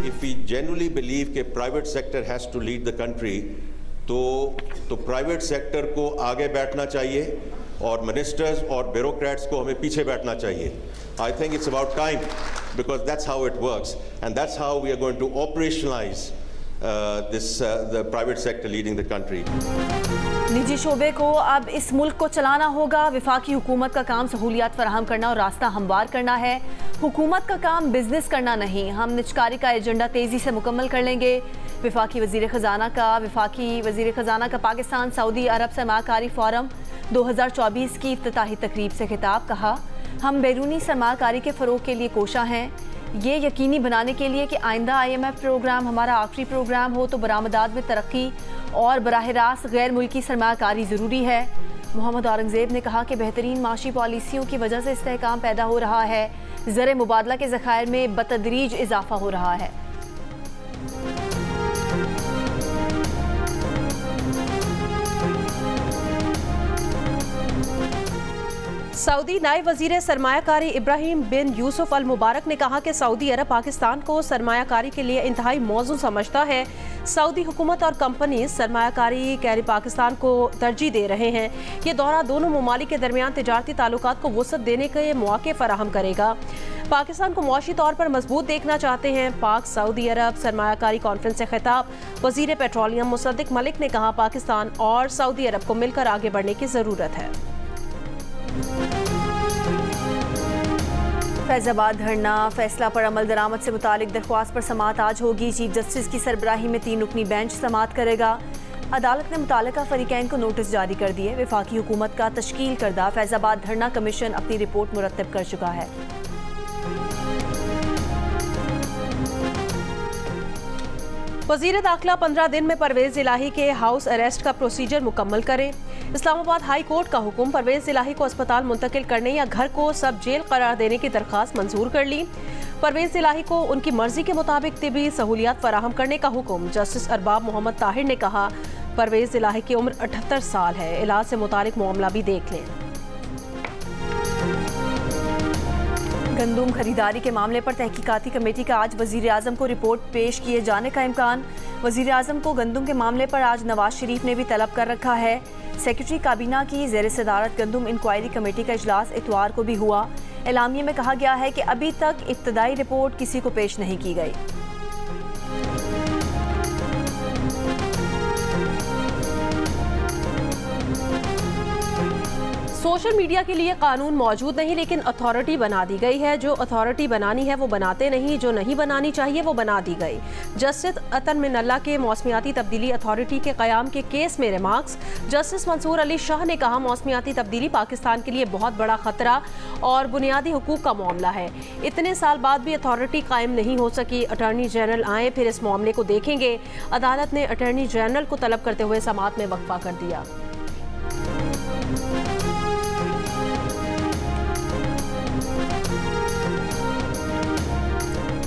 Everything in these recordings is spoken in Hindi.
if we genuinely believe कि private sector has to lead the country, तो प्राइवेट सेक्टर को आगे बैठना चाहिए और मिनिस्टर्स और ब्यूरोक्रेट्स को हमें पीछे बैठना चाहिए. I think it's about time, because that's how it works, and that's how we are going to operationalize the private sector leading the country. निजी शोबे को अब इस मुल्क को चलाना होगा. वफाकी हुकूमत का काम सहूलियात फराहम करना और रास्ता हमवार करना है. हुकूमत का काम बिजनेस करना नहीं. हम निजकारी का एजेंडा तेज़ी से मुकम्मल कर लेंगे. वफाकी वज़ीर ख़जाना का पाकिस्तान सऊदी अरब सरमाकारी फोरम 2024 की इफ्तिताही तकरीब से खिताब. कहा, हम बैरूनी सरमाकारी के फ़रोग़ के लिए कोशां हैं. ये यकीनी बनाने के लिए कि आइंदा IMF प्रोग्राम हमारा आखिरी प्रोग्राम हो तो बरामदात में तरक्की और बराह रास्त गैर मुल्की सरमाकारी ज़रूरी है. मोहम्मद औरंगज़ेब ने कहा कि बेहतरीन माशी पॉलिसियों की वजह से इस्तेहकाम पैदा हो रहा है. ज़र मुबादला के ज़खायर में बतदरीज इजाफा हो रहा है. सऊदी नायब वज़ीर सरमायाकारी इब्राहिम बिन यूसुफ अल मुबारक ने कहा कि सऊदी अरब पाकिस्तान को सरमायाकारी के लिए इंतहाई मौजू समझता है. सऊदी हुकूमत और कंपनी सरमायाकारी कैरी पाकिस्तान को तरजीह दे रहे हैं. ये दौरा दोनों ममालिक के दरमियान तिजारती ताल्लुकात को वसअत देने के मौके फराहम करेगा. पाकिस्तान को मुआशी तौर पर मजबूत देखना चाहते हैं. पाक सऊदी अरब सरमायाकारी कॉन्फ्रेंस से खिताब वज़ीर पेट्रोलियम मुसद्दिक मलिक ने कहा, पाकिस्तान और सऊदी अरब को मिलकर आगे बढ़ने की ज़रूरत है. फैज़ाबाद धरना फैसला पर अमल दरामद से मुतालिक दरख्वास्त पर समाअत आज होगी. चीफ जस्टिस की सरबराही में 3 रुकनी बेंच समाअत करेगा. अदालत ने मुतालिका फरीकैन को नोटिस जारी कर दिए. वफाकी हुकूमत का तश्कील करदा फैज़ाबाद धरना कमीशन अपनी रिपोर्ट मुरतब कर चुका है. वज़ीर दाखिला 15 दिन में परवेज़ इलाही के हाउस अरेस्ट का प्रोसीजर मुकम्मल करें. इस्लामाबाद हाई कोर्ट का हुक्म, परवेज़ इलाही को अस्पताल मुंतकिल करने या घर को सब जेल करार देने की दरख्वास्त मंजूर कर ली. परवेज़ इलाही को उनकी मर्जी के मुताबिक तिबी सहूलियात फराहम करने का हुक्म. जस्टिस अरबाब मोहम्मद ताहिर ने कहा, परवेज़ इलाही की उम्र 78 साल है. इलाज से मुतालिक मामला भी देख लें. गंदुम खरीदारी के मामले पर तहकीकाती कमेटी का आज वज़ीर आज़म को रिपोर्ट पेश किए जाने का इम्कान. वज़ीर आज़म को गंदुम के मामले पर आज नवाज शरीफ ने भी तलब कर रखा है. सेक्रेटरी काबीना की ज़ेर सदारत गंदुम इंक्वायरी कमेटी का इजलास इतवार को भी हुआ. एलामिये में कहा गया है कि अभी तक इब्तदाई रिपोर्ट किसी को पेश नहीं की गई. सोशल मीडिया के लिए कानून मौजूद नहीं, लेकिन अथॉरिटी बना दी गई है. जो अथॉरिटी बनानी है वो बनाते नहीं, जो नहीं बनानी चाहिए वो बना दी गई. जस्टिस अतन मिनल्ला के मौसमियाती तब्दीली अथॉरिटी के क़याम के केस में रिमार्क्स. जस्टिस मंसूर अली शाह ने कहा, मौसमियाती तब्दीली पाकिस्तान के लिए बहुत बड़ा खतरा और बुनियादी हुकूक का मामला है. इतने साल बाद भी अथॉरिटी कायम नहीं हो सकी. अटॉर्नी जनरल आए फिर इस मामले को देखेंगे. अदालत ने अटॉर्नी जनरल को तलब करते हुए समाअत में वक्फा कर दिया.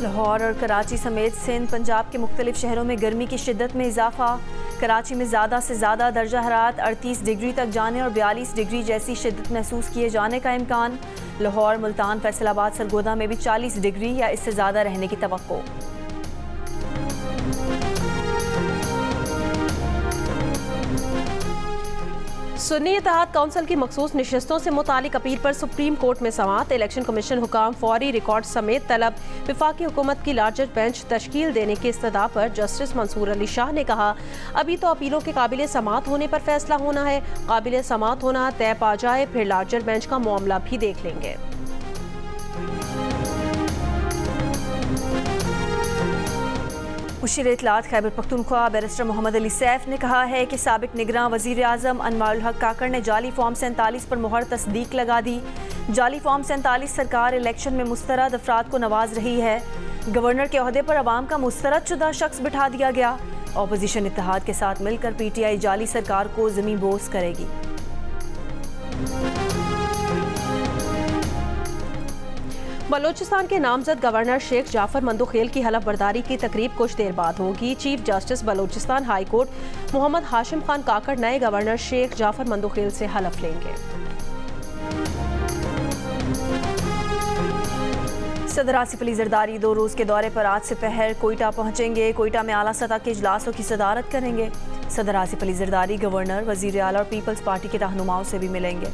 लाहौर और कराची समेत सिंध पंजाब के मुख्तलिफ शहरों में गर्मी की शिद्दत में इजाफा. कराची में ज़्यादा से ज़्यादा दर्जा हरारत 38 डिग्री तक जाने और 42 डिग्री जैसी शिद्दत महसूस किए जाने का इम्कान. लाहौर, मुल्तान, फैसलाबाद, सरगोदा में भी 40 डिग्री या इससे ज़्यादा रहने की तवक्को. सुन्नी इत्तेहाद काउंसिल की मखसूस नशिस्तों से मुतालिक अपील पर सुप्रीम कोर्ट में समाअत. इलेक्शन कमीशन हुकाम फौरी रिकॉर्ड समेत तलब. वफाकी हुकूमत की लार्जर बेंच तश्कील देने की इस्तदा पर जस्टिस मंसूर अली शाह ने कहा, अभी तो अपीलों के काबिल समाअत होने पर फैसला होना है. काबिल समाअत होना तय पा जाए फिर लार्जर बेंच का मामला भी देख लेंगे. मुशीर इत्तलात खैबर पख्तूनख्वा बैरिस्टर मोहम्मद अली सैफ ने कहा है कि साबिक निगरान वज़ीर आज़म अनवारुल हक काकड़ ने जाली फॉर्म 47 पर मुहर तस्दीक लगा दी. जाली फॉर्म 47 सरकार इलेक्शन में मुस्तरद अफराद को नवाज रही है. गवर्नर के ओहदे पर अवाम का मुस्तरद शुदा शख्स बिठा दिया गया. अपोजिशन इत्तेहाद के साथ मिलकर PTI जाली सरकार को ज़मीन बोस करेगी. बलोचिस्तान के नामजद गवर्नर शेख जाफर मंदोखेल की हलफ बर्दारी की तकरीब कुछ देर बाद होगी. Chief justice Balochistan high court Mohammad Hashim Khan Kakar नए गवर्नर शेख जाफर मंदोखेल से हलफ लेंगे. सदर आसिफ अली जरदारी 2 रोज़ के दौरे पर आज से पहर कोयटा पहुंचेंगे। कोयटा में आला सतह के इजलासों की सदारत करेंगे। सदर आसिफ अली जरदारी गवर्नर, वजीर आला और पीपल्स पार्टी के रहनुमाओं से भी मिलेंगे।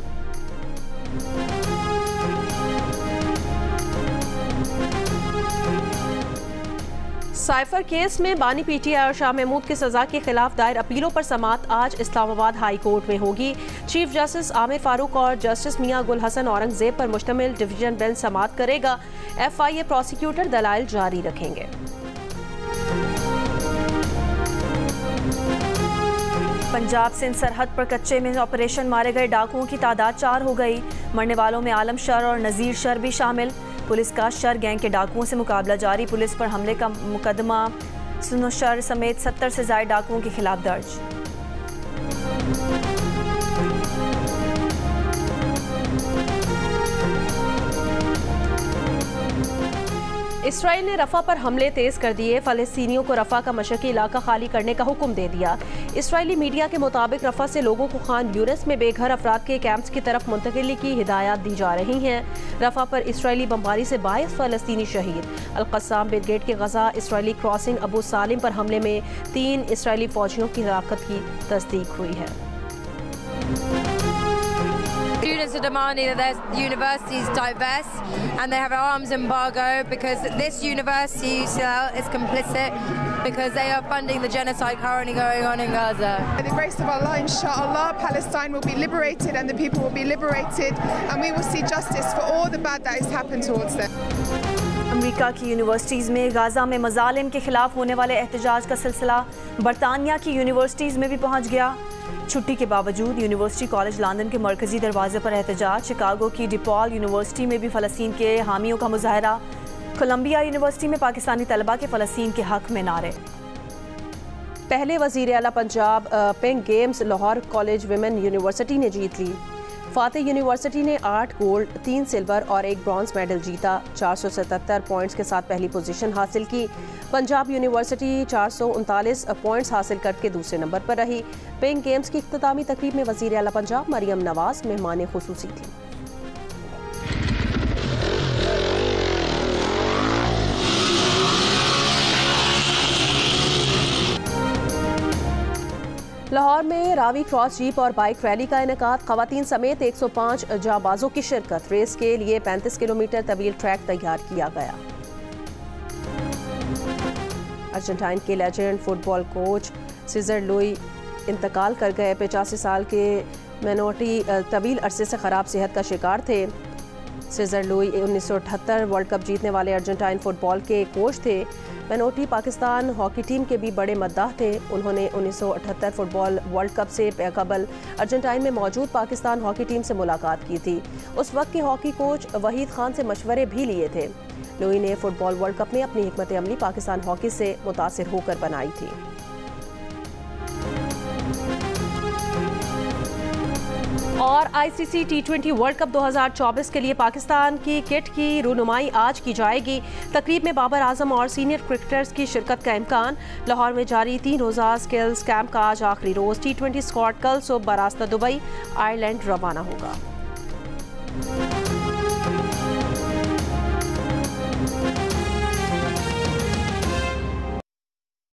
साइफर केस में बानी पीटीआई और शाह महमूद की सजा के खिलाफ दायर अपीलों पर समाअत आज इस्लामाबाद हाई कोर्ट में होगी। चीफ जस्टिस आमिर फारूक और जस्टिस मियां गुल हसन औरंगजेब पर मुश्तमिल डिवीजन बेंच समाअत करेगा। FIA प्रोसिक्यूटर दलाइल जारी रखेंगे। पंजाब सिंध सरहद पर कच्चे में ऑपरेशन मारे गए डाकुओं की तादाद 4 हो गई। मरने वालों में आलम शर और नज़ीर शर भी शामिल। पुलिस का शर गैंग के डाकुओं से मुकाबला जारी। पुलिस पर हमले का मुकदमा सुनो शर समेत 70 से ज़ायद डाकुओं के खिलाफ दर्ज। इसराइल ने रफा पर हमले तेज कर दिए। फ़लस्तीनियों को रफा का मशरकी इलाका खाली करने का हुक्म दे दिया। इसराइली मीडिया के मुताबिक रफा से लोगों को खान यूनिस में बेघर अफराद के कैंप्स की तरफ मुंतकिली की हिदायत दी जा रही हैं। रफा पर इसराइली बमबारी से 22 फ़लस्तीनी शहीद। अल-क़स्साम ब्रिगेड के गजा इसराइली क्रॉसिंग अबू सालिम पर हमले में 3 इसराइली फौजियों की हलाकत की तस्दीक हुई है। Students are demanding that their universities divest and they have an arms embargo because this university, UCL, is complicit because they are funding the genocide currently going on in Gaza. By the grace of Allah, inshallah, Palestine will be liberated and the people will be liberated and we will see justice for all the bad that has happened towards them. America की यूनिवर्सिटीज़ में गाज़ा में मज़ालिम के खिलाफ होने वाले एहतजाज का सिलसिला बरतानिया की यूनिवर्सिटीज़ में भी पहुँच गया। छुट्टी के बावजूद यूनिवर्सिटी कॉलेज लंदन के मरकजी दरवाजे पर एहतजाज। शिकागो की डिपॉल यूनिवर्सिटी में भी फ़लस्तीन के हामियों का मुजाहरा। कोलंबिया यूनिवर्सिटी में पाकिस्तानी तलबा के फ़लस्तीन के हक में नारे। पहले वज़ीर आला Punjab pink games Lahore college women university ने जीत ली। फ़ातेह यूनिवर्सिटी ने 8 गोल्ड, 3 सिल्वर और 1 ब्रॉन्ज मेडल जीता। 477 पॉइंट्स के साथ पहली पोजीशन हासिल की। पंजाब यूनिवर्सिटी 439 पॉइंट्स हासिल करके दूसरे नंबर पर रही। पिंक गेम्स की इख्तितामी तकरीब में वज़ीर आला पंजाब मरियम नवाज मेहमान खुसूसी थी। लाहौर में रावी क्रॉस जीप और बाइक रैली का इनेकाद। ख़वातीन समेत 105 जाबाजों की शिरकत। रेस के लिए 35 किलोमीटर तवील ट्रैक तैयार किया गया। अर्जेंटाइन के legend football coach Cesar Luis इंतकाल कर गए। 85 साल के मेनोटी तवील अरसे से ख़राब सेहत का शिकार थे। सीजर लुई 1978 वर्ल्ड कप जीतने वाले अर्जेंटाइन फुटबॉल के कोच थे। मेनोटी पाकिस्तान हॉकी टीम के भी बड़े मद्दाह थे। उन्होंने 1978 फुटबॉल वर्ल्ड कप से कबल अर्जेंटाइन में मौजूद पाकिस्तान हॉकी टीम से मुलाकात की थी। उस वक्त के हॉकी कोच वहीद खान से मशवरे भी लिए थे। लुई ने फुटबॉल वर्ल्ड कप में अपनी हिकमत अमली पाकिस्तान हॉकी से मुतासिर होकर बनाई थी। और ICC T20 वर्ल्ड कप 2024 के लिए पाकिस्तान की किट की रूनुमाई आज की जाएगी। तकरीब में बाबर आजम और सीनियर क्रिकेटर्स की शिरकत का इम्कान। लाहौर में जारी 3 रोज़ा स्किल्स कैंप का आज आखिरी रोज़। T20 स्क्वाड कल सुबह रास्ता दुबई आयरलैंड रवाना होगा।